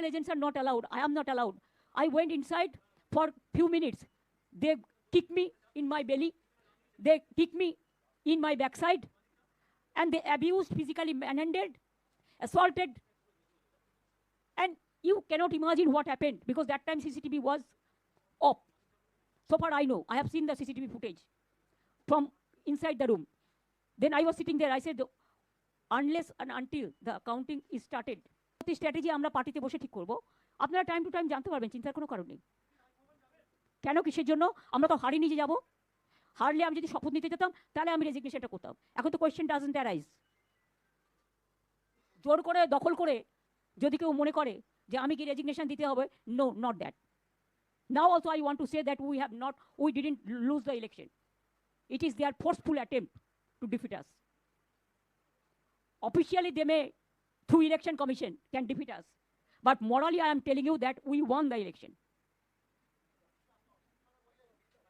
special agents are not allowed. I am not allowed. I went inside for few minutes. They kicked me in my belly. They kicked me in my backside. And they abused, physically manhandled, assaulted. And you cannot imagine what happened, because that time CCTV was off. So far I know. I have seen the CCTV footage from inside the room. Then I was sitting there. I said, unless and until the counting is started, the strategy আমরা পার্টিতে বসে ঠিক করব। আপনারা time to time জানতে পারবেন, চিন্তার কোনো কারণ নেই। কেন, কিসের জন্য? আমরা তো হারিয়ে নিয়ে যাবো। হারলে আমি যদি শপথ নিতে যেতাম তাহলে আমি রেজিগনেশনটা করতাম। এখন তো কোয়েশ্চেন ডাজন্ট অ্যারাইজ। জোর করে দখল করে যদি কেউ মনে করে যে আমি কি রেজিগনেশন দিতে হবে, no, not that. Now also I want to say that we didn't lose the election. It is their forceful attempt to defeat us. Officially they may, through election commission, can defeat us. But morally I am telling you that we won the election.